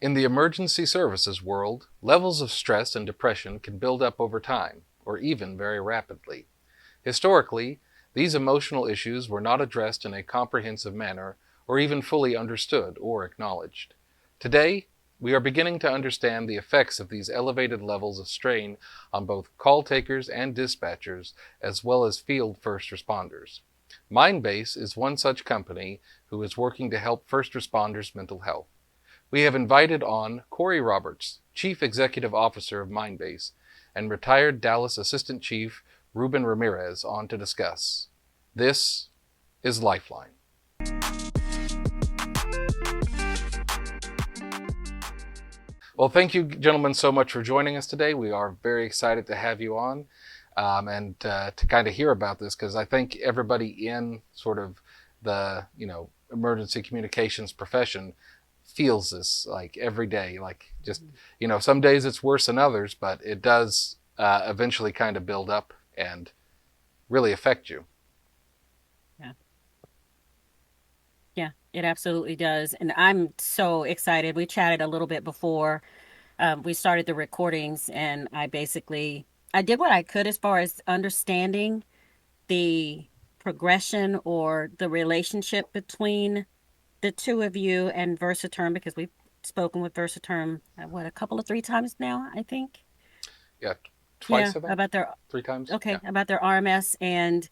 In the emergency services world, levels of stress and depression can build up over time, or even very rapidly. Historically, these emotional issues were not addressed in a comprehensive manner or even fully understood or acknowledged. Today, we are beginning to understand the effects of these elevated levels of strain on both call takers and dispatchers, as well as field first responders. Mindbase is one such company who is working to help first responders' mental health. We have invited on Corey Roberts, Chief Executive Officer of Mindbase, and retired Dallas Assistant Chief Reuben Ramirez on to discuss. This is Lifeline. Well, thank you, gentlemen, so much for joining us today. We are very excited to have you on and to kind of hear about this because I think everybody in sort of the emergency communications profession feels this like every day. Like just some days it's worse than others, but it does eventually kind of build up and really affect you. Yeah. Yeah, it absolutely does. And I'm so excited. We chatted a little bit before we started the recordings, and I did what I could as far as understanding the progression or the relationship between the two of you and Versaterm because we've spoken with Versaterm, a couple of three times now, I think. Yeah, Yeah, twice I think, about their, 3 times. okay, Yeah. about their RMS. And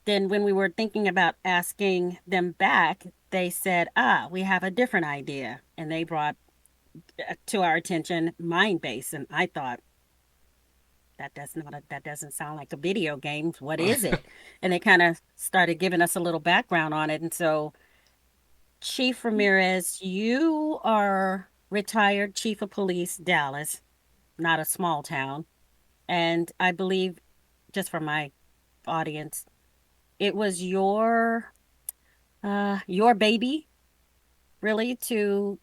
then when we were thinking about asking them back, they said, we have a different idea. And they brought to our attention Mindbase. And I thought, that doesn't sound like a video game. What is it? And they kind of started giving us a little background on it. And so, Chief Ramirez, you are retired chief of police, Dallas, not a small town. And I believe, just for my audience, it was your baby, really, to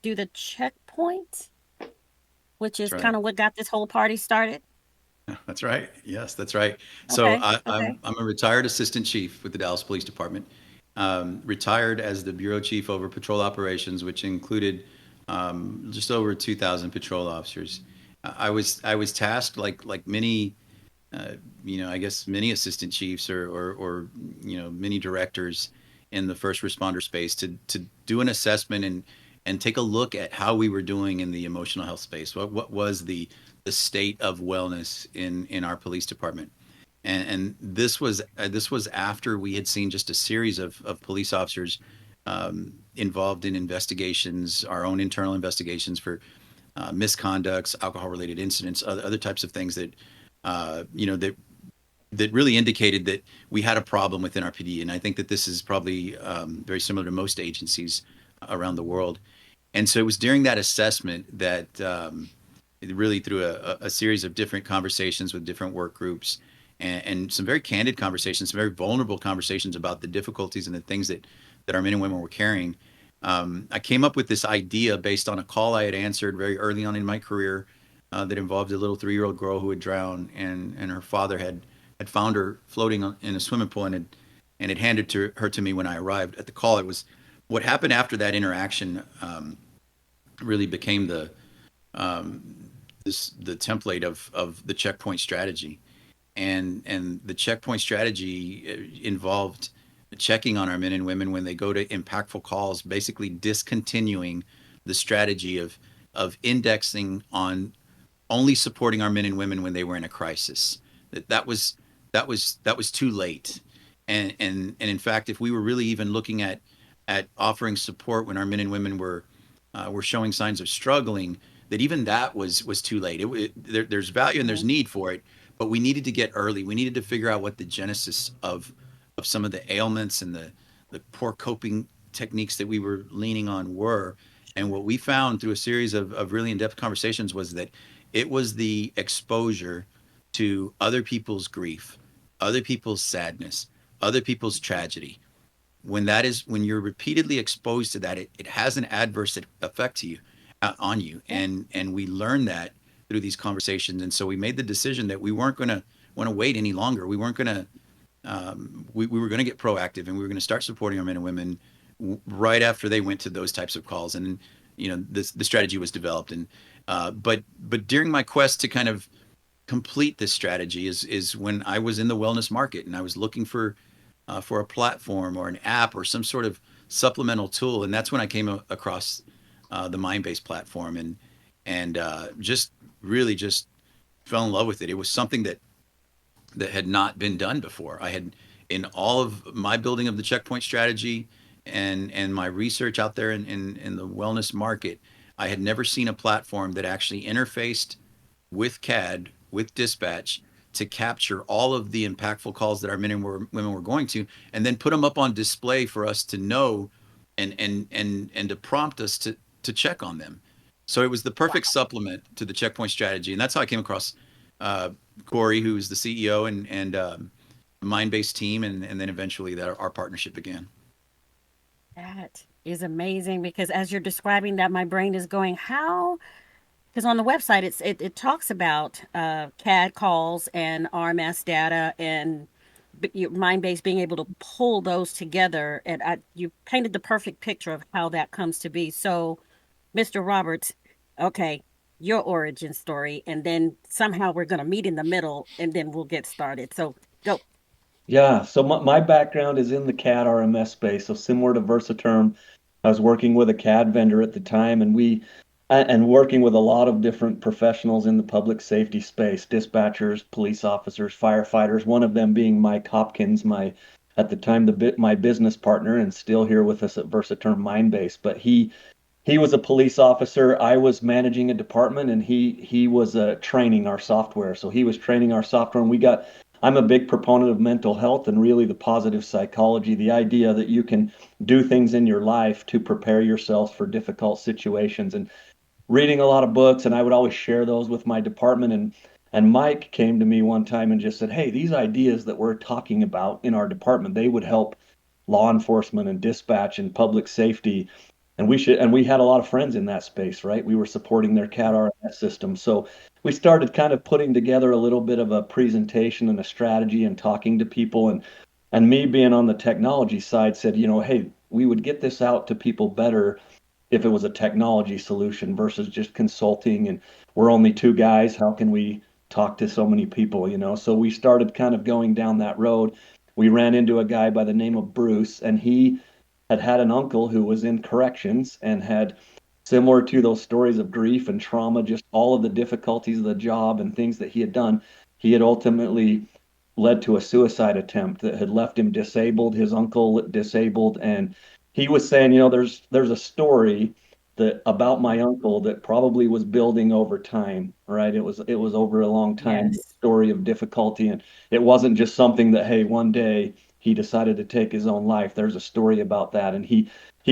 do the checkpoint, which That's is right. kind of what got this whole party started. That's right. Yes, that's right. So Okay, okay. I'm a retired assistant chief with the Dallas Police Department. Retired as the bureau chief over patrol operations, which included just over 2,000 patrol officers. I was tasked like many I guess many assistant chiefs or many directors in the first responder space to do an assessment and take a look at how we were doing in the emotional health space. What was the state of wellness in our police department? And this was after we had seen just a series of police officers involved in investigations, our own internal investigations for misconducts, alcohol-related incidents, other types of things that that really indicated that we had a problem within our PD. And I think that this is probably very similar to most agencies around the world. And so it was during that assessment that really through a series of different conversations with different work groups and some very candid conversations, some very vulnerable conversations about the difficulties and the things that our men and women were carrying. I came up with this idea based on a call I had answered very early on in my career that involved a little 3-year-old girl who had drowned, and her father had found her floating in a swimming pool and had handed her to me when I arrived at the call. It was what happened after that interaction really became the template of the checkpoint strategy, and the checkpoint strategy involved checking on our men and women when they go to impactful calls, basically discontinuing the strategy of indexing on only supporting our men and women when they were in a crisis. That was too late. And in fact, if we were really even looking at offering support when our men and women were showing signs of struggling, that even that was too late. There's value and there's Mhm. need for it, but we needed to get early. We needed to figure out what the genesis of some of the ailments and the poor coping techniques that we were leaning on were. And Sure. what we found through a series of really in-depth conversations was that it was the exposure to other people's grief, other people's sadness, other people's tragedy. When you're repeatedly exposed to that, it has an adverse effect to you on you. Yeah. And we learned that through these conversations. And so we made the decision that we weren't going to want to wait any longer. We weren't going to we were going to get proactive, and we were going to start supporting our men and women right after they went to those types of calls. And the strategy was developed. And but during my quest to kind of complete this strategy is when I was in the wellness market and I was looking for a platform or an app or some sort of supplemental tool, and that's when I came across the Mindbase platform, and just really just fell in love with it. It was something that had not been done before. I had, in all of my building of the checkpoint strategy and my research out there in the wellness market, I had never seen a platform that actually interfaced with CAD, with dispatch, to capture all of the impactful calls that our men and women were going to, and then put them up on display for us to know and to prompt us to check on them. So it was the perfect supplement to the checkpoint strategy, and that's how I came across uh, Corey, who's the CEO, and Mindbase team, and then eventually that our partnership began. That is amazing because as you're describing that, my brain is going, how? Because on the website, it talks about CAD calls and RMS data and your Mindbase being able to pull those together. And you painted the perfect picture of how that comes to be. So, Mr. Roberts, okay, your origin story, and then somehow we're going to meet in the middle, and then we'll get started. So, go. Yeah, so my background is in the CAD RMS space. So similar to Versaterm, I was working with a CAD vendor at the time, and and working with a lot of different professionals in the public safety space, dispatchers, police officers, firefighters. One of them being Mike Hopkins, my at the time my business partner, and still here with us at Versaterm Mindbase. But he was a police officer. I was managing a department, and he was training our software. So he was training our software, and we got. I'm a big proponent of mental health and really the positive psychology, the idea that you can do things in your life to prepare yourself for difficult situations. And reading a lot of books, and I would always share those with my department. And Mike came to me one time and just said, "Hey, these ideas that we're talking about in our department, they would help law enforcement and dispatch and public safety, and we had a lot of friends in that space, right? We were supporting their CAD RMS system. So we started kind of putting together a little bit of a presentation and a strategy and talking to people, and me being on the technology side said, hey, we would get this out to people better if it was a technology solution versus just consulting, and we're only two guys. How can we talk to so many people? So we started kind of going down that road. We ran into a guy by the name of Bruce, and he had an uncle who was in corrections and had, similar to those stories of grief and trauma, just all of the difficulties of the job and things that he had done. He had ultimately led to a suicide attempt that had left him disabled, his uncle disabled. And he was saying, there's a story that about my uncle that probably was building over time, right? It was over a long time, Yes. story of difficulty. And it wasn't just something that, hey, one day he decided to take his own life. There's a story about that. And he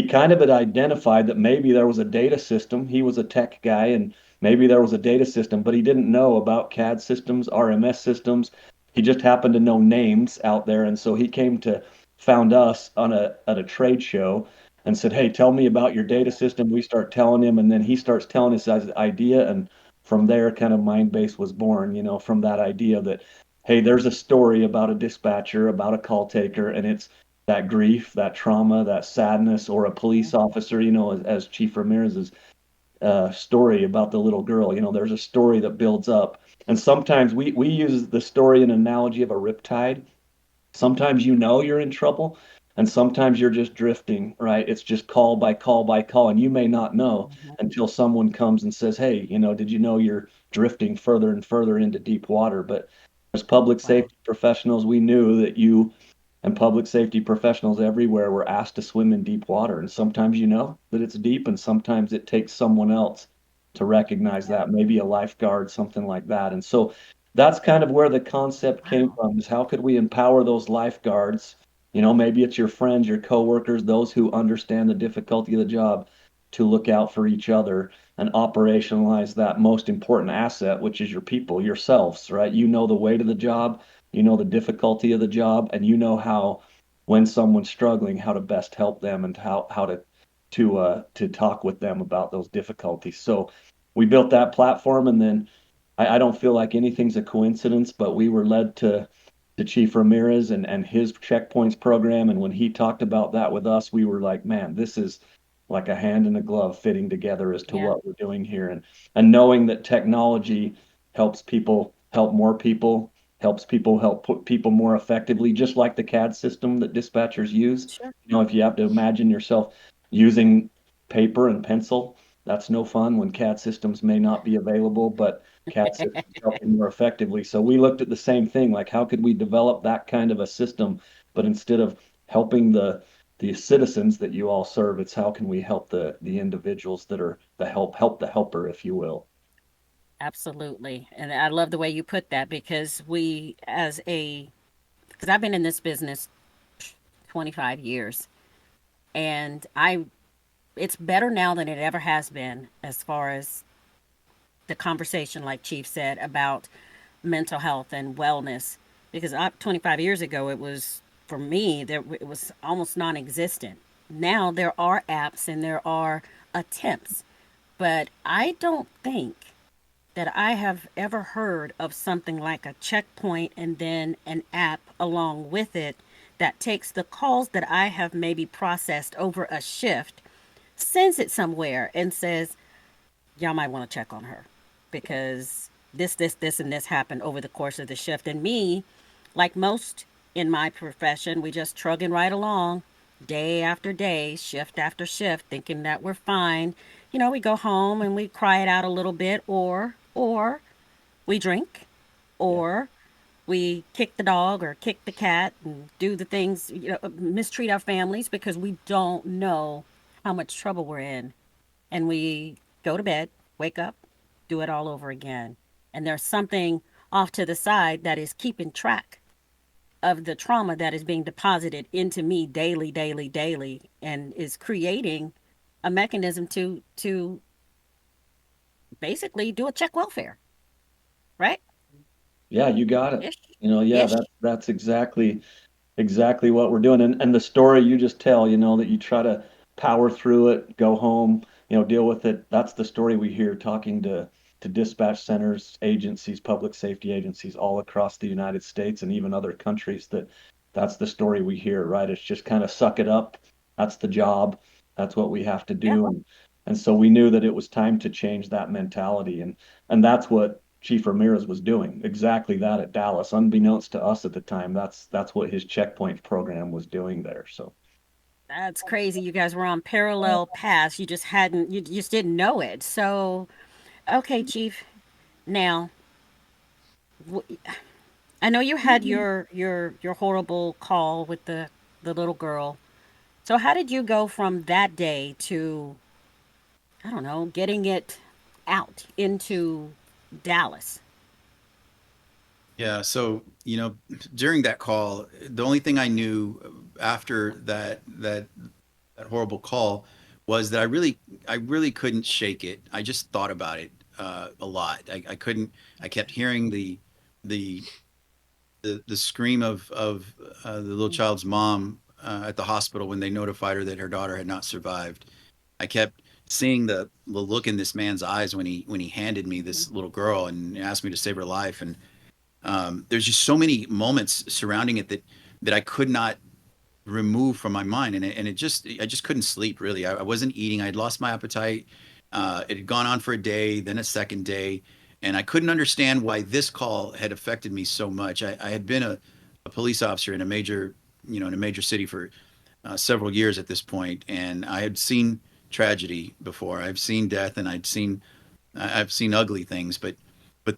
kind of had identified that maybe there was a data system. He was a tech guy, and maybe there was a data system, but he didn't know about CAD systems, RMS systems. He just happened to know names out there. And so he came to found us at a trade show and said, "Hey, tell me about your data system." We start telling him, and then he starts telling us his idea. And from there, kind of Mindbase was born, from that idea that, hey, there's a story about a dispatcher, about a call taker, and it's that grief, that trauma, that sadness, or a police officer, as Chief Ramirez's story about the little girl. There's a story that builds up. And sometimes we use the story and analogy of a riptide. Sometimes you're in trouble, and sometimes you're just drifting, right? It's just call by call by call, and you may not know until someone comes and says, "Hey, did you know you're drifting further and further into deep water?" But as public Wow. safety professionals, we knew that you and public safety professionals everywhere were asked to swim in deep water, and sometimes you know that it's deep, and sometimes it takes someone else to recognize that, maybe a lifeguard, something like that. And so that's kind of where the concept came Wow. from, is how could we empower those lifeguards? Maybe it's your friends, your coworkers, those who understand the difficulty of the job, to look out for each other and operationalize that most important asset, which is your people, yourselves, right? You know the weight of the job, you know the difficulty of the job, and you know how, when someone's struggling, how to best help them, and how to talk with them about those difficulties. So we built that platform, and then I don't feel like anything's a coincidence, but we were led to Chief Ramirez and his checkpoints program. And when he talked about that with us, we were like, man, this is like a hand in a glove fitting together as to Yeah, what we're doing here. And knowing that technology helps people help more people, helps people help put people more effectively, just like the CAD system that dispatchers use. sure. You know, if you have to imagine yourself using paper and pencil, that's no fun when CAD systems may not be available, but CAD systems help you more effectively. So we looked at the same thing, like how could we develop that kind of a system, but instead of helping the citizens that you all serve, it's how can we help the individuals that are help the helper, if you will. Absolutely. And I love the way you put that because because I've been in this business 25 years and it's better now than it ever has been as far as the conversation, like Chief said, about mental health and wellness. Because 25 years ago, for me, it was almost non existent. Now there are apps and there are attempts, but I don't think that I have ever heard of something like a checkpoint and then an app along with it that takes the calls that I have maybe processed over a shift, sends it somewhere, and says, y'all might want to check on her because this, and this happened over the course of the shift. And me, like most in my profession, we just trugging right along day after day, shift after shift, thinking that we're fine. You know, we go home and we cry it out a little bit, or we drink, Yeah. or we kick the dog or kick the cat and do the things, mistreat our families because we don't know how much trouble we're in, and we go to bed, wake up, do it all over again. And there's something off to the side that is keeping track of the trauma that is being deposited into me daily, daily, daily, and is creating a mechanism to basically do a check welfare, right? Yeah, you got it. Ish, You know, yeah, ish. that's exactly what we're doing. And the story you just tell, you know, that you try to power through it, go home, you know, deal with it. That's the story we hear talking to dispatch centers, agencies, public safety agencies all across the United States and even other countries that that's the story we hear, right? It's just kind of suck it up. That's the job. That's what we have to Yeah, do. And so we knew that it was time to change that mentality. And that's what Chief Ramirez was doing exactly that at Dallas, unbeknownst to us at the time. That's what his checkpoint program was doing there. So that's crazy. You guys were on parallel paths. You just didn't know it. So, okay, Chief. Now, I know you had your horrible call with the little girl. So how did you go from that day to, I don't know, getting it out into Dallas? Yeah, so during that call, the only thing I knew after that horrible call was that I really couldn't shake it. I just thought about it a lot. I couldn't. I kept hearing the the scream of the little child's mom at the hospital when they notified her that her daughter had not survived. I kept seeing the look in this man's eyes when he handed me this little girl and asked me to save her life. And there's just so many moments surrounding it that I could not remove from my mind, and it just I just couldn't sleep really. I wasn't eating. I had lost my appetite. It had gone on for a day, then a second day, and I couldn't understand why this call had affected me so much. I had been a police officer in a major in a major city for several years at this point, and I had seen tragedy before. I've seen death, and I've seen ugly things, but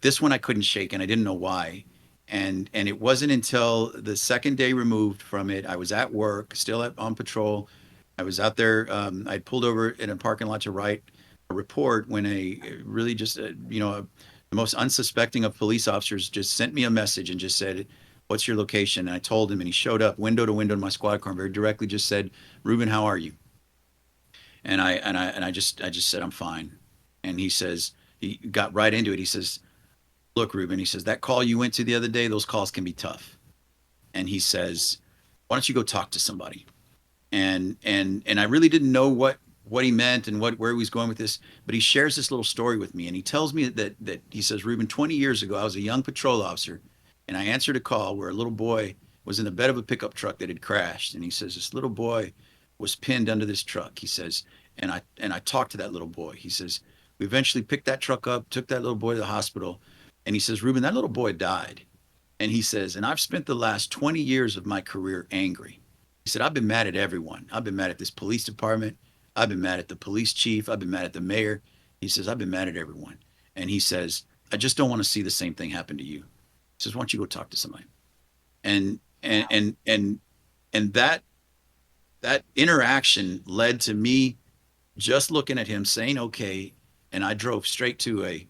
this one I couldn't shake, and I didn't know why. And it wasn't until the second day removed from it, I was at work, on patrol. I was out there. I'd pulled over in a parking lot to write a report when a really just the most unsuspecting of police officers just sent me a message and just said, "What's your location?" And I told him, and he showed up window to window in my squad car and very directly just said, "Reuben, how are you?" And I just said, "I'm fine." And he got right into it. He says, "Look, Reuben," he says, "that call you went to the other day, those calls can be tough." And he says, "Why don't you go talk to somebody?" And I really didn't know what he meant and where he was going with this, but he shares this little story with me, and he tells me that he says, "Reuben, 20 years ago, I was a young patrol officer, and I answered a call where a little boy was in the bed of a pickup truck that had crashed." And he says, "This little boy was pinned under this truck." He says, and I talked to that little boy. He says, we eventually picked that truck up, took that little boy to the hospital, and he says, Reuben, that little boy died. And he says, and I've spent the last 20 years of my career angry. He said, I've been mad at everyone. I've been mad at this police department. I've been mad at the police chief. I've been mad at the mayor. He says, I've been mad at everyone. And he says, I just don't want to see the same thing happen to you. He says, why don't you go talk to somebody? And and Wow. and and and that interaction led to me just looking at him saying okay, and I drove straight to a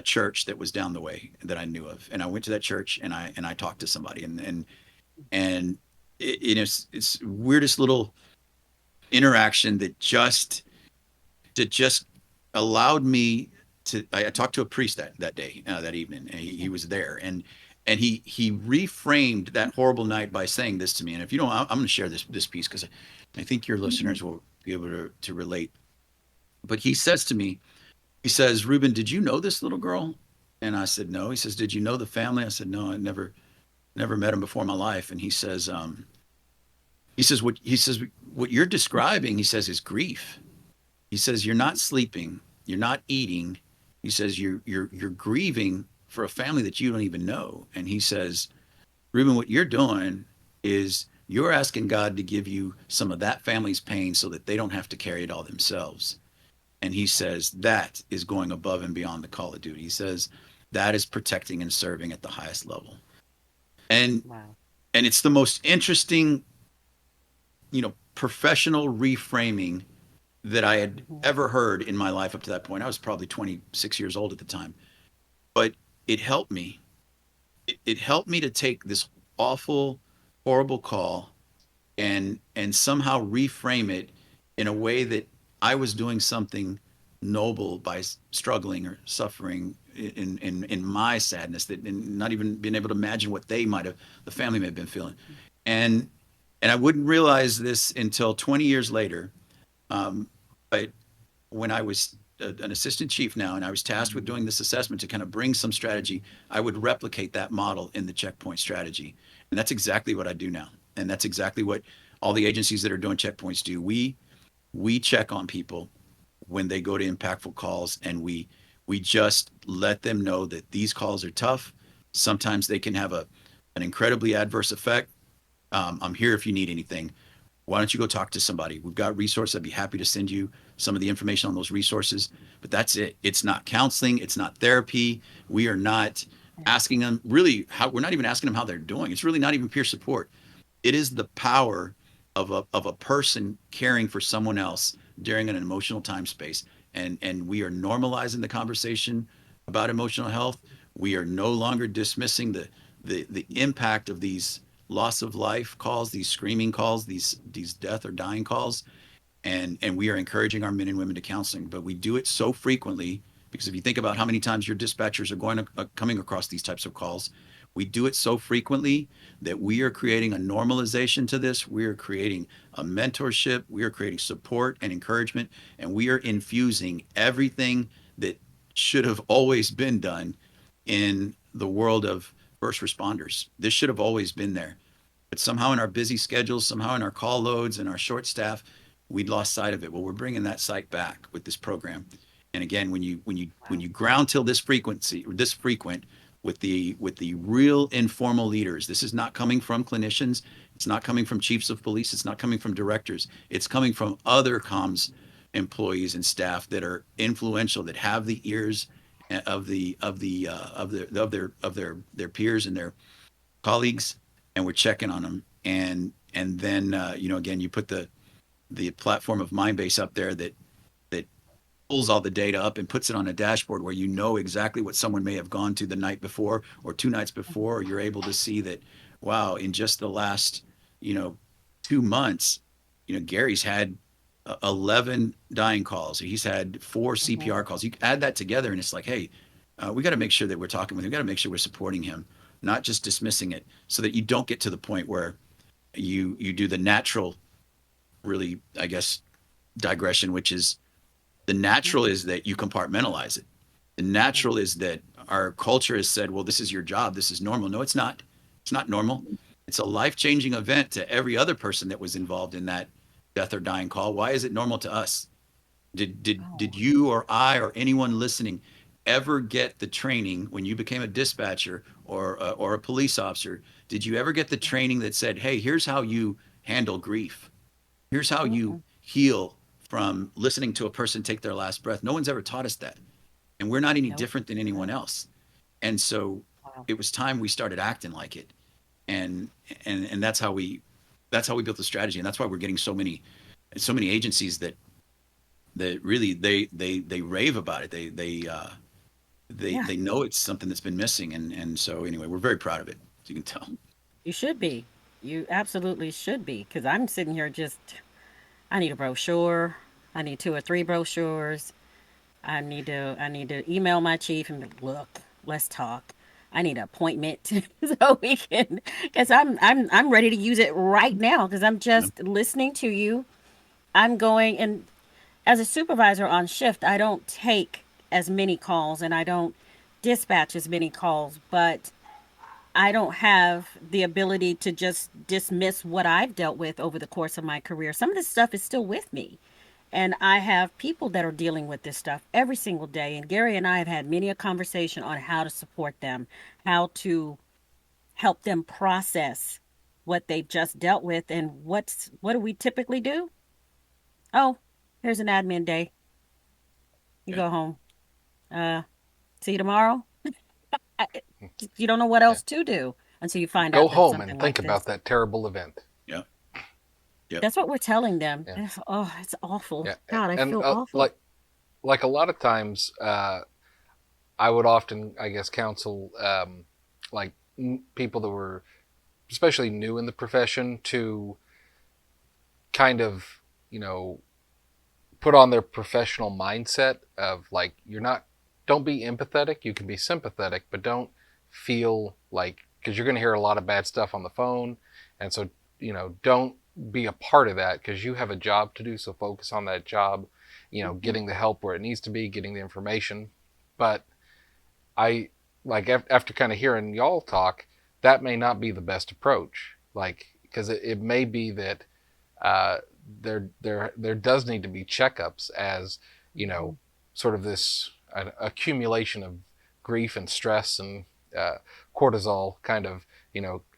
church that was down the way that I knew of, and I went to that church and I talked to somebody, and it's weirdest little interaction that just allowed me to. I talked to a priest that day, that evening, and he was there, and he reframed that horrible night by saying this to me. And if you don't, I'm going to share this piece because I think your listeners will be able to relate. But he says to me, he says, Reuben, did you know this little girl? And I said, no. He says, did you know the family? I said, no, I never met him before in my life. And he says what you're describing, he says, is grief. He says, you're not sleeping, you're not eating. He says, you're grieving for a family that you don't even know. And he says, Reuben, what you're doing is you're asking God to give you some of that family's pain so that they don't have to carry it all themselves. And he says that is going above and beyond the call of duty. He says that is protecting and serving at the highest level. And Wow. and it's the most interesting, professional reframing that I had Mhm. ever heard in my life up to that point. I was probably 26 years old at the time, but it helped me. It helped me to take this awful, horrible call and somehow reframe it in a way that I was doing something noble by struggling or suffering in my sadness, that and not even being able to imagine what the family may have been feeling. And and I wouldn't realize this until 20 years later. But when I was an assistant chief now, and I was tasked with doing this assessment to kind of bring some strategy, I would replicate that model in the checkpoint strategy. And that's exactly what I do now. And that's exactly what all the agencies that are doing checkpoints do. We check on people when they go to impactful calls, and we just let them know that these calls are tough. Sometimes they can have an incredibly adverse effect. I'm here if you need anything. Why don't you go talk to somebody? We've got resources. I'd be happy to send you some of the information on those resources. But that's it. It's not counseling. It's not therapy. We are not asking them really how, we're not even asking them how they're doing. It's really not even peer support. It is the power of a person caring for someone else during an emotional time space. And we are normalizing the conversation about emotional health. We are no longer dismissing the impact of these loss of life calls, these screaming calls, these death or dying calls, and we are encouraging our men and women to counseling. But we do it so frequently because if you think about how many times your dispatchers are coming across these types of calls, we do it so frequently that we are creating a normalization to this. We are creating a mentorship. We are creating support and encouragement, and we are infusing everything that should have always been done in the world of first responders. This should have always been there. But somehow in our busy schedules, somehow in our call loads and our short staff, we'd lost sight of it. Well, we're bringing that sight back with this program. And again, when you Wow. ground till this frequency, this frequent, with the real informal leaders, this is not coming from clinicians. It's not coming from chiefs of police. It's not coming from directors. It's coming from other comms employees and staff that are influential, that have the ears of their peers and their colleagues, and we're checking on them. And then again, you put the platform of Mindbase up there that pulls all the data up and puts it on a dashboard where you know exactly what someone may have gone to the night before or 2 nights before. Or you're able to see that, wow, in just the last, you know, 2 months, Gary's had 11 dying calls. He's had 4 Mhm. CPR calls. You add that together, and it's like, hey, we got to make sure that we're talking with him. We got to make sure we're supporting him, not just dismissing it, so that you don't get to the point where you do the natural, really, I guess, digression, which is the Mhm. natural is that you compartmentalize it. The natural is that our culture has said, well, this is your job. This is normal. No, it's not. It's not normal. It's a life changing event to every other person that was involved in that death or dying call. Why is it normal to us? Did Oh, you or I or anyone listening ever get the training when you became a dispatcher or a police officer? Did you ever get the training that said, "Hey, here's how you handle grief. Here's how you mm-mm. heal from listening to a person take their last breath"? No one's ever taught us that, and we're not any Nope. different than anyone else. And so Wow. it was time we started acting like it, and and that's how we built the strategy, and that's why we're getting so many agencies that really they rave about it. Yeah, They know it's something that's been missing, and so anyway, we're very proud of it, as you can tell. you should be. You absolutely should be. Because I'm sitting here just, I need a brochure. I need two or three brochures. I need to email my chief and be, look, let's talk. I need an appointment so we can, because I'm ready to use it right now because I'm You know? just listening to you. I'm going, and as a supervisor on shift, I don't take as many calls and I don't dispatch as many calls, but I don't have the ability to just dismiss what I've dealt with over the course of my career. Some of this stuff is still with me. And I have people that are dealing with this stuff every single day. And Gary and I have had many a conversation on how to support them, how to help them process what they've just dealt with. And what do we typically do? Oh, here's an admin day. You Yeah, go home. Uh, see you tomorrow. I, you don't know what Yeah. else to do until you find Go out that home something and think like about this. that terrible event. yeah, yeah. That's what we're telling them. Yeah. Oh, it's awful. Yeah. God, I And feel awful. like a lot of times, I would often, I guess, counsel like people that were especially new in the profession to kind of, you know, put on their professional mindset of like, you're not, don't be empathetic. You can be sympathetic, but don't feel like, because you're going to hear a lot of bad stuff on the phone. And so, don't be a part of that because you have a job to do. So focus on that job, Mhm. getting the help where it needs to be, getting the information. But I like after kind of hearing y'all talk, that may not be the best approach. Like, because it may be that uh, there does need to be checkups as you know, Mhm. sort of this accumulation of grief and stress and uh, cortisol kind of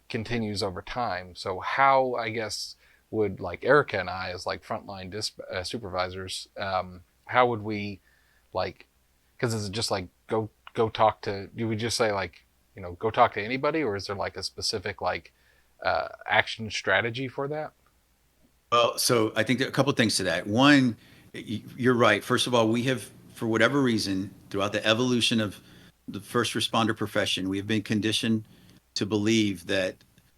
continues over time. So how I guess would like Erica and I as like frontline supervisors, how would we like because is it just like go talk to do we just say like go talk to anybody or is there like a specific like action strategy for that? Well, so I think there are a couple of things to that. One, you're right. First of all, we have, for whatever reason, throughout the evolution of the first responder profession, we have been conditioned to believe that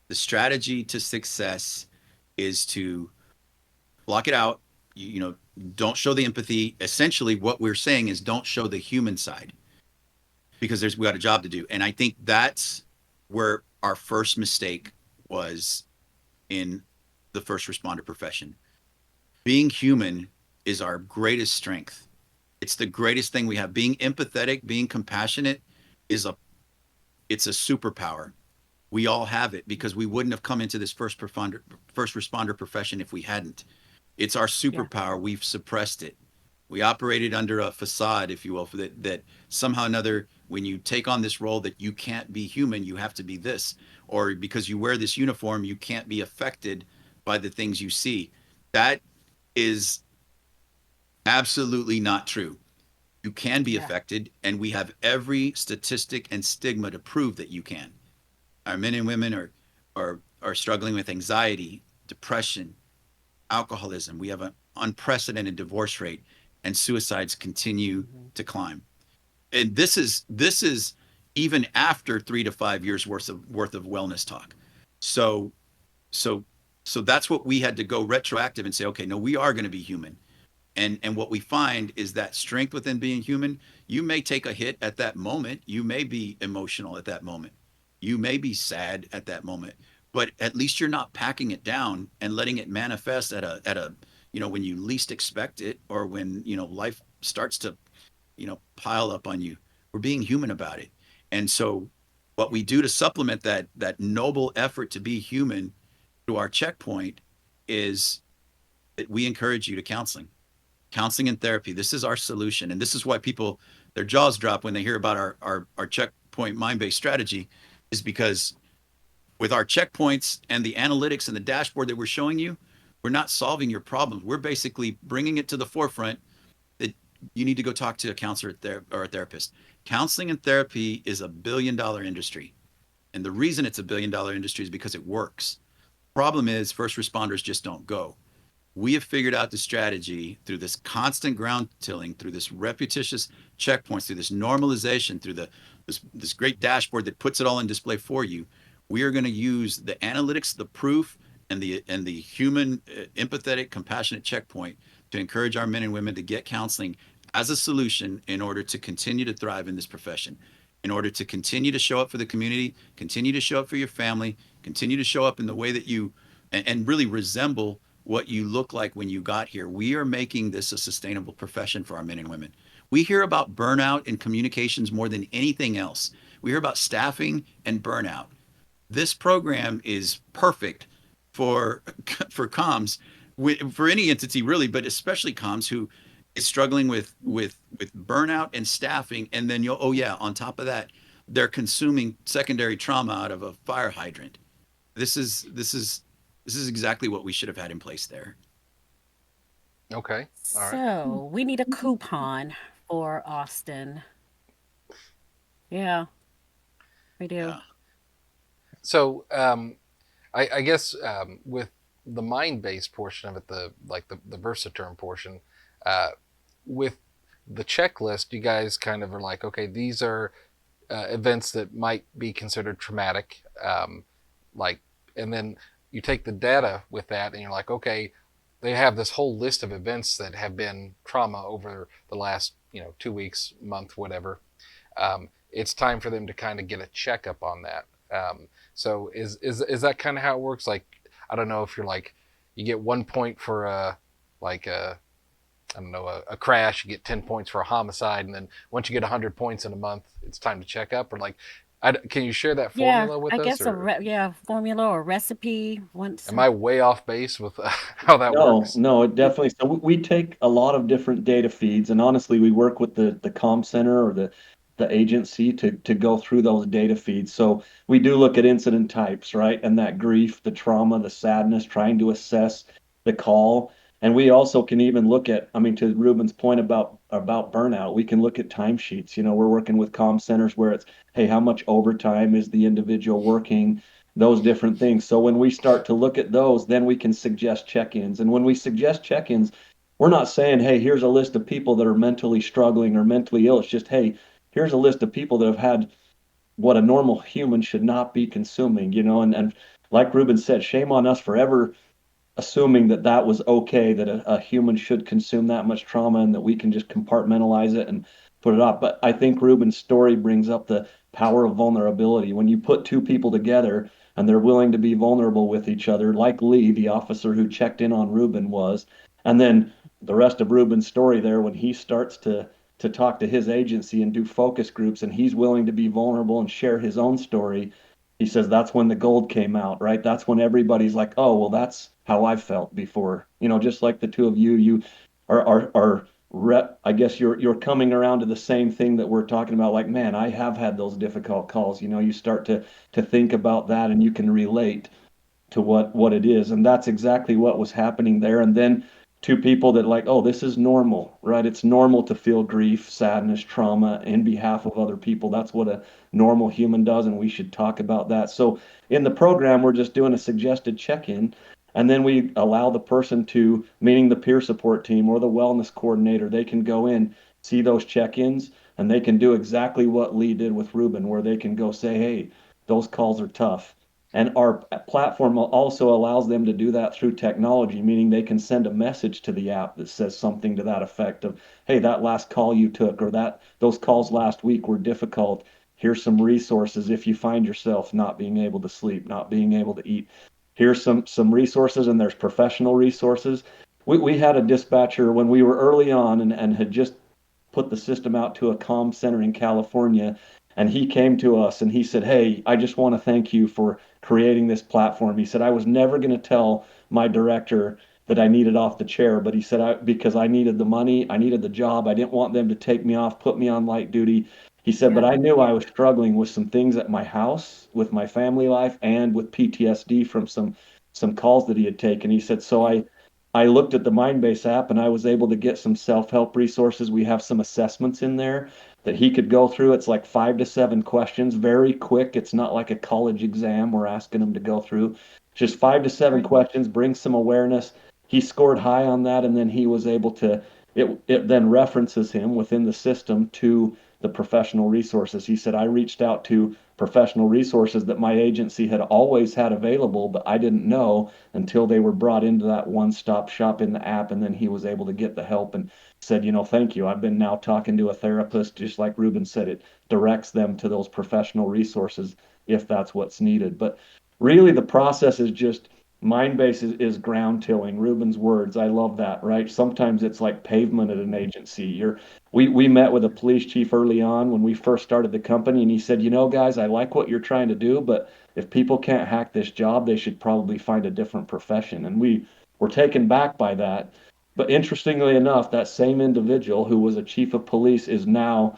the strategy to success is to block it out. Don't show the empathy. Essentially, what we're saying is don't show the human side because we got a job to do. And I think that's where our first mistake was in the first responder profession. Being human is our greatest strength. It's the greatest thing we have. Being empathetic, being compassionate is a it's a superpower. We all have it because we wouldn't have come into this first responder profession if we hadn't. It's our Yeah. superpower. We've suppressed it. We operated under a facade, if you will, for that somehow or another, when you take on this role that you can't be human, you have to be this. Or because you wear this uniform, you can't be affected by the things you see. That is absolutely not true. You can be Yeah. affected, and we have every statistic and stigma to prove that you can. Our men and women are struggling with anxiety, depression, alcoholism. We have an unprecedented divorce rate, and suicides continue Mhm. to climb. And this is even after 3 to 5 years worth of wellness talk. So so so that's what we had to go retroactive and say, okay, no, we are going to be human. And what we find is that strength within being human. You may take a hit at that moment, you may be emotional at that moment, you may be sad at that moment, but at least you're not packing it down and letting it manifest at a when you least expect it, or when life starts to pile up on you. We're being human about it. And so what we do to supplement that noble effort to be human to our checkpoint is that we encourage you to counseling. Counseling and therapy. This is our solution. And this is why people, their jaws drop when they hear about our checkpoint mind-based strategy, is because with our checkpoints and the analytics and the dashboard that we're showing you, we're not solving your problems. We're basically bringing it to the forefront that you need to go talk to a counselor or a therapist. Counseling and therapy is $1 billion industry. And the reason it's $1 billion industry is because it works. Problem is, first responders just don't go. We have figured out the strategy through this constant ground tilling, through this repetitious checkpoints, through this normalization, through this great dashboard that puts it all in display for you. We are going to use the analytics, the proof, and the human, empathetic, compassionate checkpoint to encourage our men and women to get counseling as a solution in order to continue to thrive in this profession, in order to continue to show up for the community, continue to show up for your family, continue to show up in the way that you and really resemble what you look like when you got here. We are making this a sustainable profession for our men and women. We hear about burnout in communications more than anything else. We hear about staffing and burnout. This program is perfect for for comms, for any entity really, but especially comms who is struggling with burnout and staffing, and then you'll, oh yeah, on top of that, they're consuming secondary trauma out of a fire hydrant. This is exactly what we should have had in place there. Okay. All right. So we need a coupon for Austin. Yeah, we do. Yeah. So I guess with the mind based portion of it, the Versaterm portion, uh, with the checklist, you guys kind of are like, okay, these are events that might be considered traumatic, like, and then you take the data with that, and you're like, okay, they have this whole list of events that have been trauma over the last 2 weeks, month, whatever. It's time for them to kind of get a checkup on that. So is that kind of how it works? Like, I don't know if you're like, you get 1 point for like a I don't know, a crash, you get 10 points for a homicide, and then once you get 100 points in a month, it's time to check up. Or like, can you share that Yeah, formula with I us, guess or yeah, formula or recipe once. am I way off base with how that No, works? no, it definitely. So we take a lot of different data feeds, and honestly, we work with the comm center or the agency to go through those data feeds. So we do look at incident types, right? And that grief, the trauma, the sadness, trying to assess the call. And we also can even look at, I mean, to Ruben's point about burnout, we can look at timesheets. We're working with comm centers where it's, hey, how much overtime is the individual working? Those different things. So when we start to look at those, then we can suggest check-ins. And when we suggest check-ins, we're not saying, hey, here's a list of people that are mentally struggling or mentally ill. It's just, hey, here's a list of people that have had what a normal human should not be consuming, and like Ruben said, shame on us for ever assuming that that was okay, that a human should consume that much trauma and that we can just compartmentalize it and put it off. But I think Ruben's story brings up the power of vulnerability. When you put two people together and they're willing to be vulnerable with each other, like Lee, the officer who checked in on Ruben was, and then the rest of Ruben's story there when he starts to talk to his agency and do focus groups and he's willing to be vulnerable and share his own story, he says that's when the gold came out, right? That's when everybody's like, oh, well, that's how I felt before. Just like the two of you, you I guess you're coming around to the same thing that we're talking about. Like, man, I have had those difficult calls. You start to think about that and you can relate to what it is, and that's exactly what was happening there. And then to people that like, oh, this is normal, right? It's normal to feel grief, sadness, trauma in behalf of other people. That's what a normal human does, and we should talk about that. So in the program, we're just doing a suggested check-in, and then we allow the person to, meaning the peer support team or the wellness coordinator, they can go in, see those check-ins, and they can do exactly what Lee did with Ruben, where they can go say, hey, those calls are tough. And our platform also allows them to do that through technology, meaning they can send a message to the app that says something to that effect of, hey, that last call you took or that those calls last week were difficult. Here's some resources if you find yourself not being able to sleep, not being able to eat. Here's some resources, and there's professional resources. We had a dispatcher when we were early on and had just put the system out to a comm center in California. And he came to us and he said, hey, I just want to thank you for creating this platform. He said, I was never going to tell my director that I needed off the chair. But he said, because I needed the money, I needed the job. I didn't want them to take me off, put me on light duty. He said, but Yeah. I knew I was struggling with some things at my house, with my family life, and with PTSD from some calls that he had taken. He said, so I looked at the Mindbase app and I was able to get some self-help resources. We have some assessments in there that he could go through. It's like 5 to 7 questions, very quick. It's not like a college exam we're asking him to go through. Just 5 to 7 questions, bring some awareness. He scored high on that, and then he was able to. It then references him within the system to the professional resources. He said, I reached out to professional resources that my agency had always had available, but I didn't know until they were brought into that one-stop shop in the app. And then he was able to get the help and said, thank you. I've been now talking to a therapist, just like Reuben said, it directs them to those professional resources if that's what's needed. But really, the process is just Mindbase is ground tilling. Reuben's words. I love that, right? Sometimes it's like pavement at an agency. We met with a police chief early on when we first started the company, and he said, guys, I like what you're trying to do, but if people can't hack this job, they should probably find a different profession. And we were taken back by that. But interestingly enough, that same individual who was a chief of police is now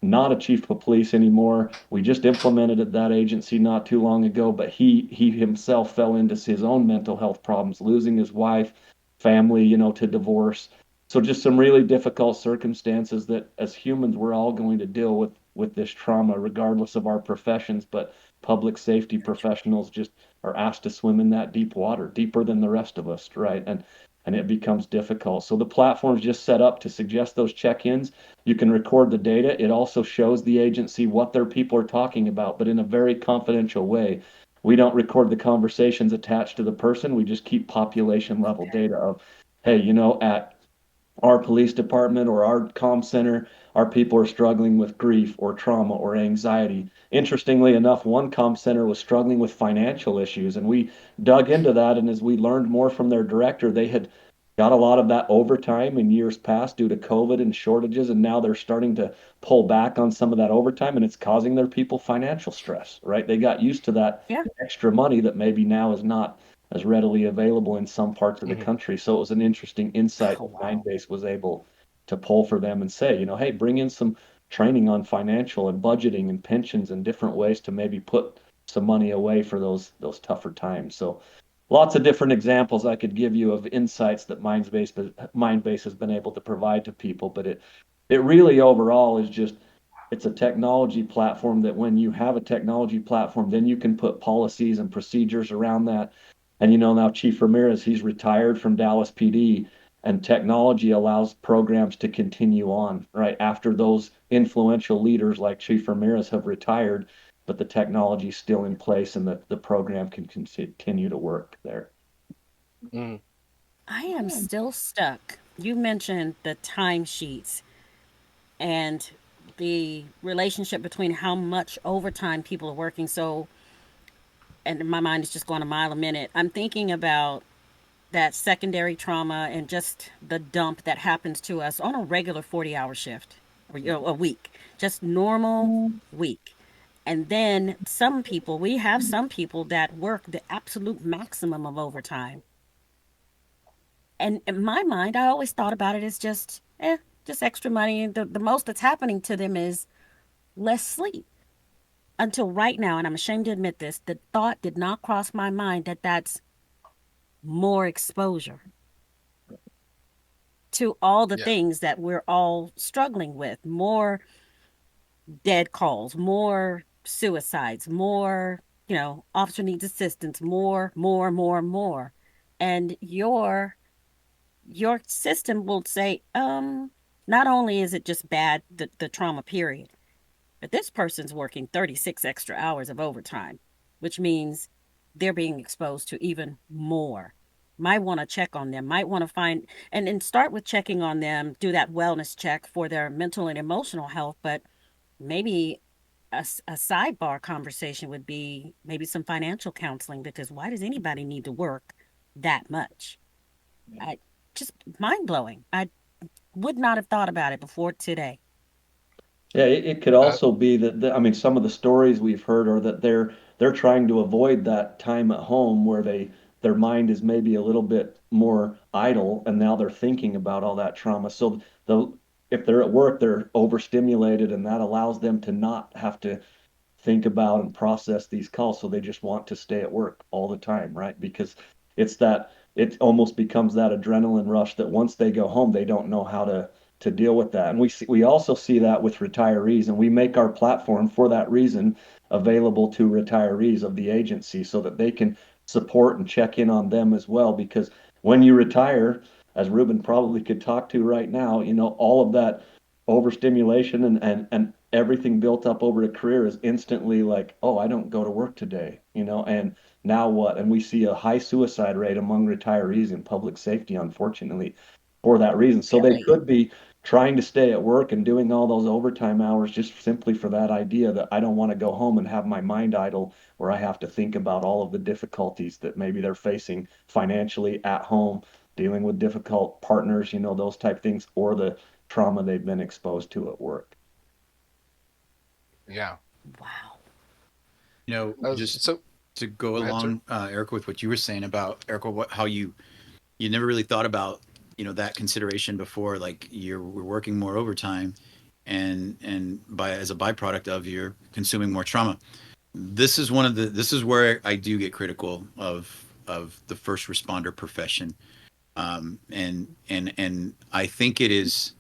not a chief of police anymore. We just implemented at that agency not too long ago, but he himself fell into his own mental health problems, losing his wife, family, to divorce. So just some really difficult circumstances that as humans we're all going to deal with this trauma regardless of our professions, but public safety professionals just are asked to swim in that deep water, deeper than the rest of us, right? And it becomes difficult. So the platform's just set up to suggest those check-ins. You can record the data. It also shows the agency what their people are talking about, but in a very confidential way. We don't record the conversations attached to the person. We just keep population level data of, hey, at our police department or our comm center, our people are struggling with grief or trauma or anxiety. Interestingly enough, one comm center was struggling with financial issues, and we dug into that. And as we learned more from their director, they had got a lot of that overtime in years past due to COVID and shortages, and now they're starting to pull back on some of that overtime, and it's causing their people financial stress, right? They got used to that Yeah. extra money that maybe now is not as readily available in some parts of the Hmm. country. So it was an interesting insight Oh, that wow. Mindbase was able to pull for them and say, hey, bring in some training on financial and budgeting and pensions and different ways to maybe put some money away for those tougher times. So lots of different examples I could give you of insights that Mindbase has been able to provide to people, but it really overall is just it's a technology platform that when you have a technology platform, then you can put policies and procedures around that. And now Chief Ramirez, he's retired from Dallas PD, and technology allows programs to continue on, right? After those influential leaders like Chief Ramirez have retired, but the technology is still in place and the program can continue to work there. Hmm. I am still stuck. You mentioned the timesheets and the relationship between how much overtime people are working. So, and my mind is just going a mile a minute. I'm thinking about that secondary trauma and just the dump that happens to us on a regular 40-hour shift or a week, just normal week. And then we have some people that work the absolute maximum of overtime. And in my mind, I always thought about it as just extra money. The most that's happening to them is less sleep. Until right now, and I'm ashamed to admit this, the thought did not cross my mind that that's more exposure to all the Yeah. things that we're all struggling with, more dead calls, more suicides, more, officer needs assistance, more. And your system will say, not only is it just bad, the trauma period, but this person's working 36 extra hours of overtime, which means they're being exposed to even more. Might want to check on them, might want to find, and start with checking on them, do that wellness check for their mental and emotional health. But maybe a sidebar conversation would be maybe some financial counseling, because why does anybody need to work that much? I just mind blowing. I would not have thought about it before today. Yeah, it could Uh, also be that I mean, some of the stories we've heard are that they're trying to avoid that time at home where their mind is maybe a little bit more idle, and now they're thinking about all that trauma. So the if they're at work, they're overstimulated, and that allows them to not have to think about and process these calls. So they just want to stay at work all the time, right? Because it almost becomes that adrenaline rush that once they go home, they don't know how to deal with that. And we also see that with retirees, and we make our platform for that reason available to retirees of the agency so that they can support and check in on them as well. Because when you retire, as Reuben probably could talk to right now, all of that overstimulation and everything built up over a career is instantly like, oh, I don't go to work today, and now what? And we see a high suicide rate among retirees in public safety, unfortunately, for that reason. So they Really? could be trying to stay at work and doing all those overtime hours just simply for that idea that I don't want to go home and have my mind idle where I have to think about all of the difficulties that maybe they're facing financially at home, dealing with difficult partners, those type things, or the trauma they've been exposed to at work. Yeah. Wow. Just So to go go ahead, sir. along, Erica, with what you were saying about Erica, how you never really thought about that consideration before, like we're working more overtime, and by as a byproduct of you're consuming more trauma. This is where I do get critical of the first responder profession, and I think it is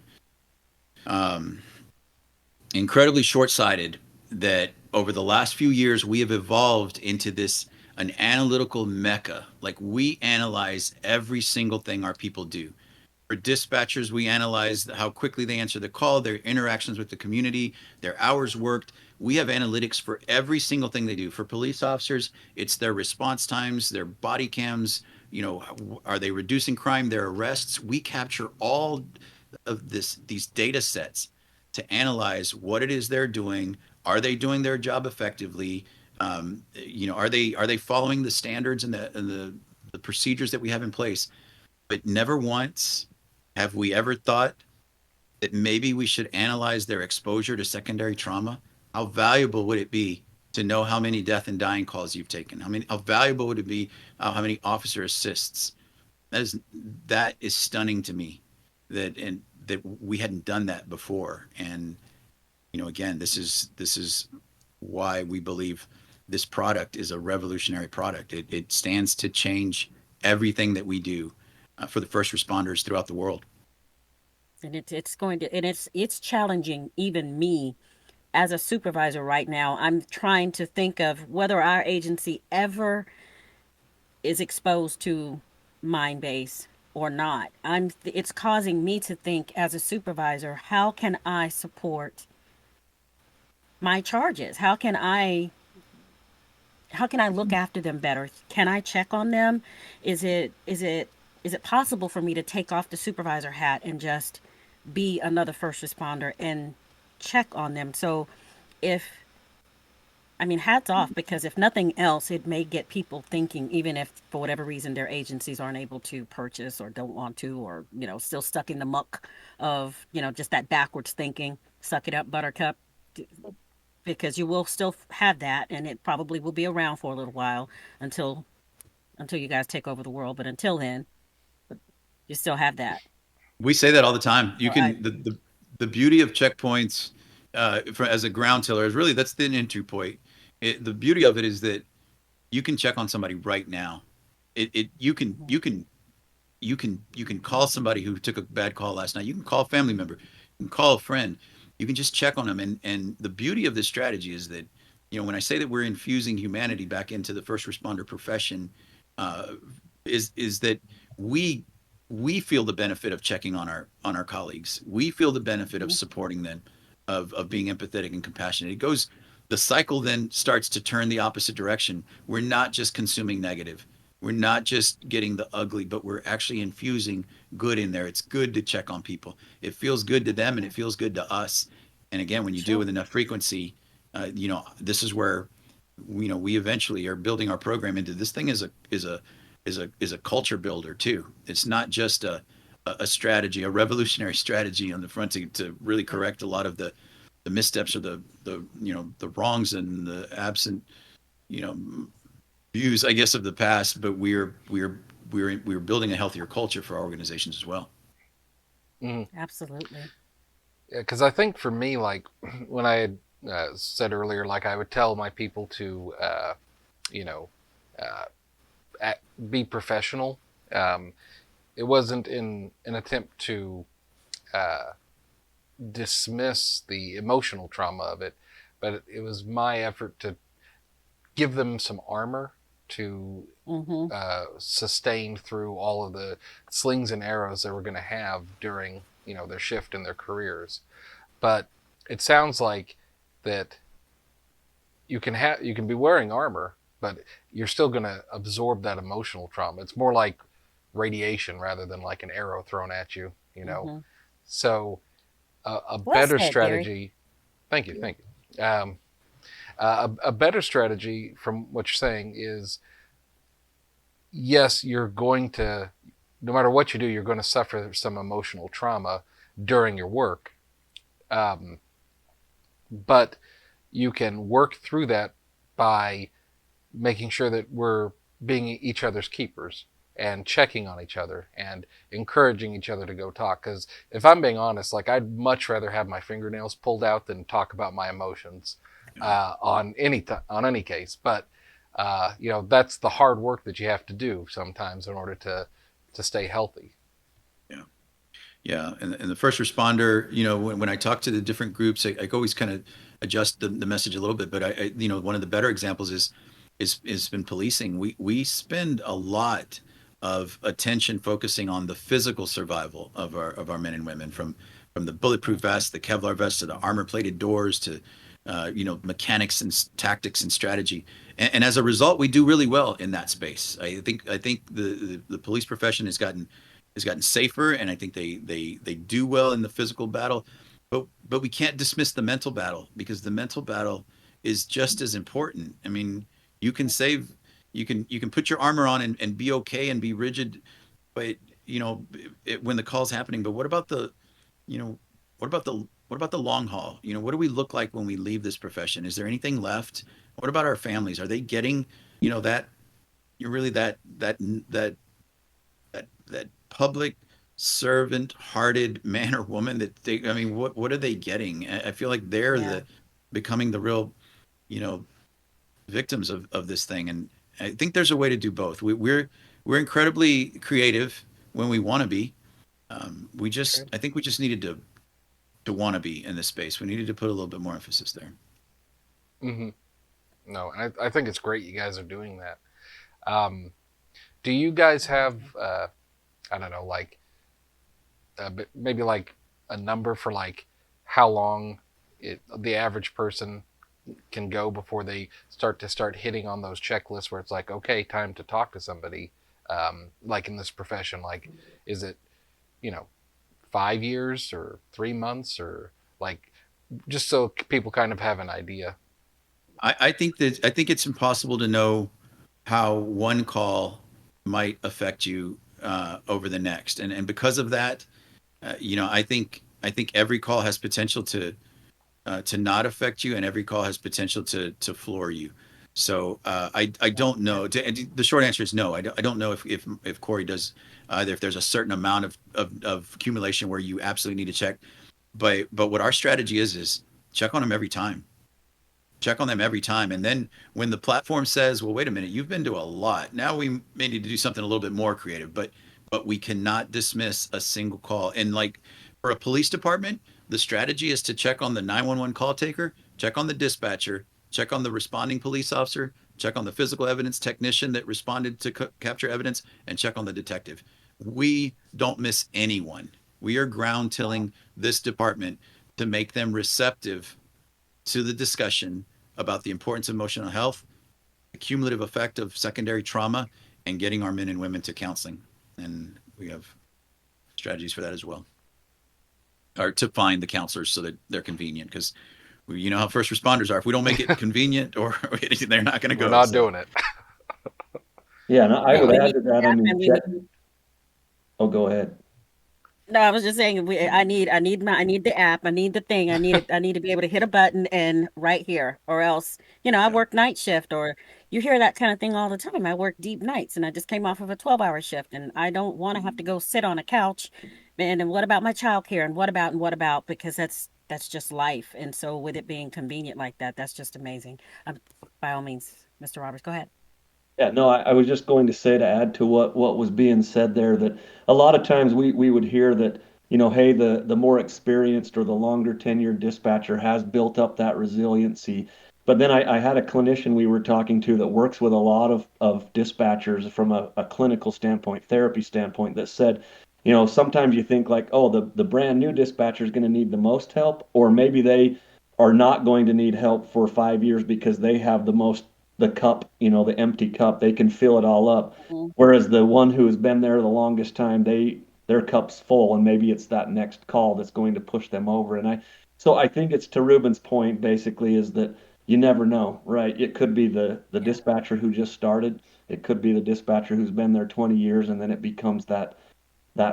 incredibly short-sighted that over the last few years we have evolved into this an analytical mecca. Like, we analyze every single thing our people do. For dispatchers, we analyze how quickly they answer the call, their interactions with the community, their hours worked. We have analytics for every single thing they do. For police officers, it's their response times, their body cams, are they reducing crime, their arrests. We capture all of these data sets to analyze what it is they're doing. Are they doing their job effectively? Are they following the standards and the procedures that we have in place? But never once have we ever thought that maybe we should analyze their exposure to secondary trauma. How valuable would it be to know how many death and dying calls you've taken? How valuable would it be, how many officer assists? That is stunning to me, that we hadn't done that before. And again, this is why we believe this product is a revolutionary product. It stands to change everything that we do for the first responders throughout the world. And it's going to, and it's challenging even me as a supervisor right now. I'm trying to think of whether our agency ever is exposed to Mindbase or not. It's causing me to think as a supervisor, how can I support my charges? How can I look after them better? Can I check on them? Is it possible for me to take off the supervisor hat and just be another first responder and check on them? So if I mean, hats off, because if nothing else, it may get people thinking, even if for whatever reason their agencies aren't able to purchase or don't want to, or, still stuck in the muck of, just that backwards thinking, suck it up, buttercup, because you will still have that, and it probably will be around for a little while until you guys take over the world. But until then, you still have that. We say that all the time. You So I, can the beauty of checkpoints, as a ground tiller, is really that's the entry point. The beauty of it is that you can check on somebody right now. You can call somebody who took a bad call last night. You can call a family member. You can call a friend. You can just check on them. And the beauty of this strategy is that, when I say that we're infusing humanity back into the first responder profession, uh, is that we we feel the benefit of checking on our colleagues. We feel the benefit of supporting them, of being empathetic and compassionate. The cycle then starts to turn the opposite direction. We're not just consuming negative. We're not just getting the ugly, but we're actually infusing good in there. It's good to check on people. It feels good to them and it feels good to us. And again, when you do it sure. with enough frequency, this is where we eventually are building our program into this thing is a culture builder too. It's not just a strategy, a revolutionary strategy on the front to really correct a lot of the missteps or the wrongs and the absent you know views, I guess, of the past, but we're building a healthier culture for our organizations as well. Mhm. Absolutely. Yeah, because I think for me, like when I had said earlier, like I would tell my people to, you know, uh, act, be professional. Um, it wasn't in an attempt to uh, dismiss the emotional trauma of it, but it was my effort to give them some armor to Mm-hmm. sustain through all of the slings and arrows they were going to have during their shift in their careers. But it sounds like that you can be wearing armor, but you're still going to absorb that emotional trauma. It's more like radiation rather than like an arrow thrown at you. Mm-hmm. So a Well better said, Gary. strategy. Thank you, thank you. A better strategy from what you're saying is yes, you're going to, no matter what you do, you're going to suffer some emotional trauma during your work. Um, but you can work through that by making sure that we're being each other's keepers and checking on each other and encouraging each other to go talk. Because if I'm being honest, like I'd much rather have my fingernails pulled out than talk about my emotions on any case. But that's the hard work that you have to do sometimes in order to stay healthy. Yeah. Yeah, and the first responder, when I talk to the different groups, I always kind of adjust the message a little bit. But one of the better examples is been policing. We spend a lot of attention focusing on the physical survival of our men and women, from the bulletproof vest, the Kevlar vest, to the armor plated doors, to mechanics and tactics and strategy. And as a result, we do really well in that space. I think the police profession has gotten safer, and I think they do well in the physical battle. But we can't dismiss the mental battle, because the mental battle is just as important. I mean, you can save, you can put your armor on and be okay and be rigid, but when the call's happening. But you know, what about the long haul? What do we look like when we leave this profession? Is there anything left? What about our families? Are they getting, that you're really that that public servant hearted man or woman that I mean, what are they getting? I feel like they're Yeah. the becoming the real, you know, victims of this thing. And I think there's a way to do both. We're incredibly creative when we want to be. I think we just needed to want to be in this space. We needed to put a little bit more emphasis there. Mm-hmm. No, and I think it's great you guys are doing that. Um, do you guys have I don't know, like maybe like a number for like how long the average person can go before they start hitting on those checklists where it's like, okay, time to talk to somebody, like in this profession? Like, is it, you know 5 years or 3 months, or like, just so people kind of have an idea? I think it's impossible to know how one call might affect you over the next, and because of that, I think every call has potential to not affect you, and every call has potential to floor you. So I don't know. The short answer is no. I don't know if Corey does either. If there's a certain amount of accumulation where you absolutely need to check, but what our strategy is check on them every time. Check on them every time. And then when the platform says, well, wait a minute, you've been to a lot. Now we may need to do something a little bit more creative, but we cannot dismiss a single call. And like for a police department, the strategy is to check on the 911 call taker, check on the dispatcher, check on the responding police officer, check on the physical evidence technician that responded to capture evidence, and check on the detective. We don't miss anyone. We are ground tilling this department to make them receptive to the discussion about the importance of emotional health, the cumulative effect of secondary trauma, and getting our men and women to counseling. And we have strategies for that as well, or to find the counselors so that they're convenient. Because you know how first responders are. If we don't make it convenient or they're not going to We're go. not So doing it. Yeah, and I Right. would No. We add need to that. I staff mean, and we need oh, go ahead. No, I was just saying I need the app. I need the thing. I need to be able to hit a button and right here or else, I Yeah. work night shift or you hear that kind of thing all the time. I work deep nights and I just came off of a 12-hour shift and I don't want to have to go sit on a couch. And what about my childcare and what about because that's just life. And so with it being convenient like that, that's just amazing. By all means, Mr. Roberts, go ahead. Yeah, no, I was just going to say to add to what was being said there that a lot of times we would hear that, hey, the more experienced or the longer tenured dispatcher has built up that resiliency. But then I had a clinician we were talking to that works with a lot of dispatchers from a clinical standpoint, therapy standpoint, that said, sometimes you think like, oh, the brand new dispatcher is going to need the most help, or maybe they are not going to need help for 5 years because they have the cup, the empty cup, they can fill it all up. Mhm. Whereas the one who has been there the longest time, their cup's full, and maybe it's that next call that's going to push them over. So I think it's to Reuben's point, basically, is that you never know, right? It could be the Yeah. dispatcher who just started. It could be the dispatcher who's been there 20 years, and then it becomes that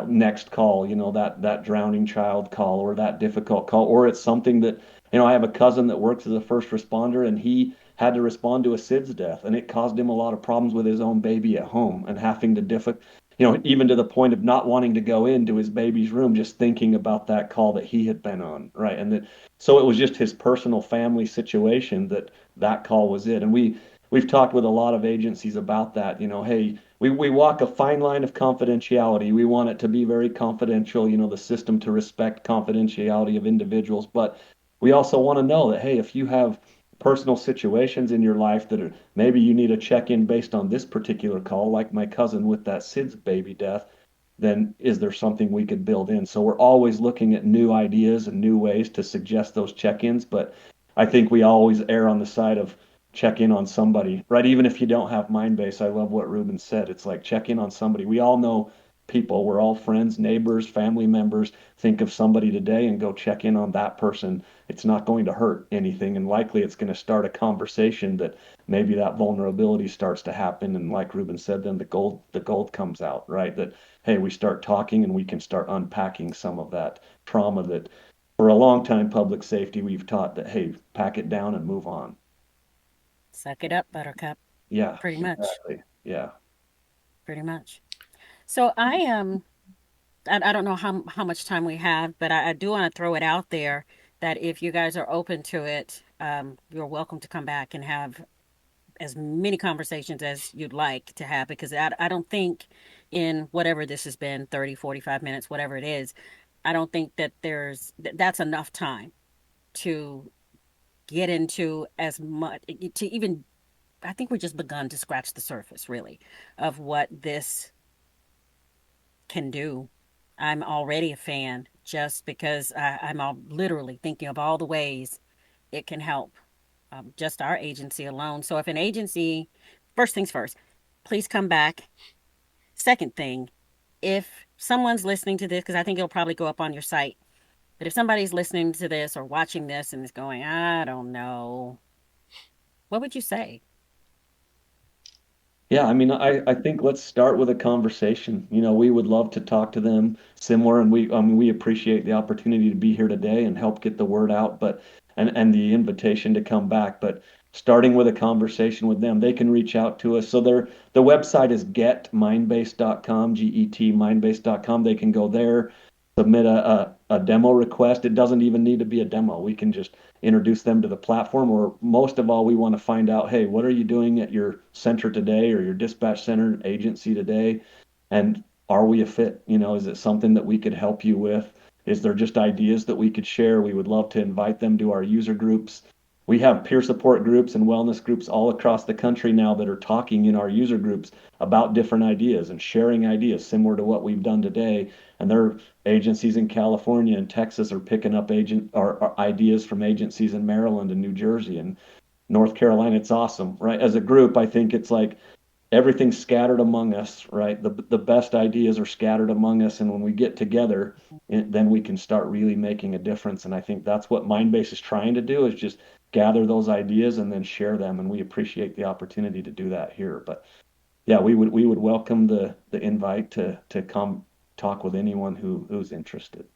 next call, that drowning child call or that difficult call, or it's something that, I have a cousin that works as a first responder and he had to respond to a SIDS death and it caused him a lot of problems with his own baby at home and having to even to the point of not wanting to go into his baby's room, just thinking about that call that he had been on, right? So it was just his personal family situation that call was it. And we've talked with a lot of agencies about that, hey, we walk a fine line of confidentiality. We want it to be very confidential, the system to respect confidentiality of individuals. But we also want to know that, hey, if you have personal situations in your life that are, maybe you need a check in based on this particular call, like my cousin with that SIDS baby death, then is there something we could build in? So we're always looking at new ideas and new ways to suggest those check ins. But I think we always err on the side of check in on somebody, right? Even if you don't have Mindbase, I love what Reuben said. It's like check in on somebody. We all know people. We're all friends, neighbors, family members. Think of somebody today and go check in on that person. It's not going to hurt anything, and likely it's going to start a conversation that maybe that vulnerability starts to happen. And like Reuben said, then the gold comes out, right? That hey, we start talking and we can start unpacking some of that trauma that for a long time public safety we've taught that hey, pack it down and move on. Suck it up, buttercup. Yeah, Pretty much. exactly. Yeah. Pretty much. So I am I don't know how much time we have, but I do want to throw it out there that if you guys are open to it, you're welcome to come back and have as many conversations as you'd like to have because I don't think in whatever this has been 30, 45 minutes, whatever it is, I don't think that that's enough time to get into as much to even I think we're just begun to scratch the surface really of what this can do. I'm already a fan just because I'm all literally thinking of all the ways it can help just our agency alone. So if an agency, first things first, please come back. Second thing, if someone's listening to this, because I think it'll probably go up on your site, but if somebody's listening to this or watching this and is going, I don't know, what would you say? Yeah, I mean, I think let's start with a conversation. We would love to talk to them similar, and we appreciate the opportunity to be here today and help get the word out, but and the invitation to come back. But starting with a conversation with them, they can reach out to us. So the website is getmindbase.com, getmindbase.com. They can go there, submit a demo request. It doesn't even need to be a demo. We can just introduce them to the platform, or most of all we want to find out, hey, what are you doing at your center today or your dispatch center agency today, and are we a fit? Is it something that we could help you with? Is there just ideas that we could share? We would love to invite them to our user groups. We have peer support groups and wellness groups all across the country now that are talking in our user groups about different ideas and sharing ideas similar to what we've done today. And their agencies in California and Texas are picking up agent or ideas from agencies in Maryland and New Jersey and North Carolina. It's awesome, right? As a group, I think it's like everything's scattered among us, right? The best ideas are scattered among us, and when we get together, then we can start really making a difference. And I think that's what Mindbase is trying to do is just gather those ideas and then share them. And we appreciate the opportunity to do that here. But yeah, we would welcome the invite to come talk with anyone who's interested.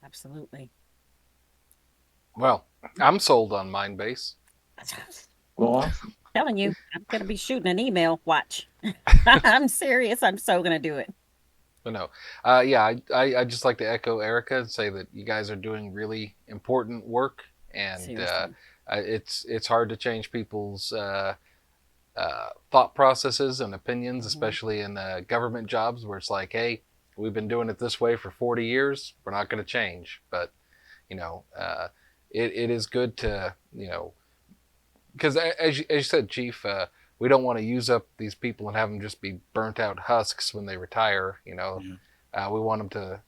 Absolutely. Well, I'm sold on Mindbase. Well, awesome. Telling you, I'm going to be shooting an email. Watch. I'm serious. I'm so going to do it. But no, yeah, I just like to echo Erica and say that you guys are doing really important work, and Seriously. it's hard to change people's thought processes and opinions, Mhm. especially in government jobs where it's like, hey, we've been doing it this way for 40 years. We're not going to change. But, you know, it is good to, because as you said, Chief, we don't want to use up these people and have them just be burnt out husks when they retire. We want them to,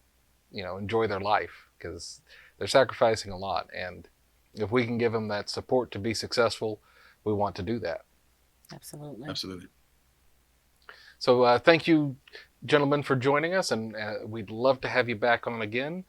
enjoy their life because they're sacrificing a lot. And if we can give them that support to be successful, we want to do that. Absolutely. Absolutely. So thank you, gentlemen, for joining us, and we'd love to have you back on again.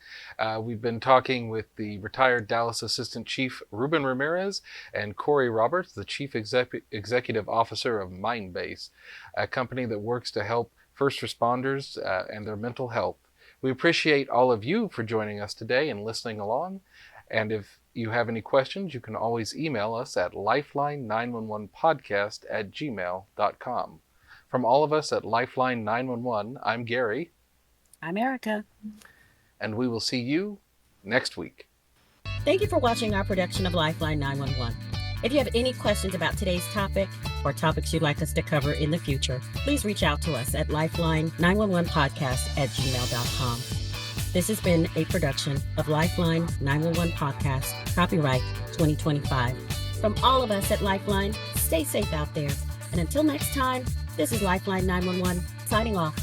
We've been talking with the retired Dallas Assistant Chief Reuben Ramirez and Corey Roberts, the Chief Executive Officer of Mindbase, a company that works to help first responders and their mental health. We appreciate all of you for joining us today and listening along. And if you have any questions, you can always email us at lifeline911podcast@gmail.com. From all of us at Lifeline 911, I'm Gary. I'm Erica. And we will see you next week. Thank you for watching our production of Lifeline 911. If you have any questions about today's topic or topics you'd like us to cover in the future, please reach out to us at lifeline911podcast@gmail.com. This has been a production of Lifeline 911 Podcast, copyright 2025. From all of us at Lifeline, stay safe out there. And until next time, this is Lifeline 911 signing off.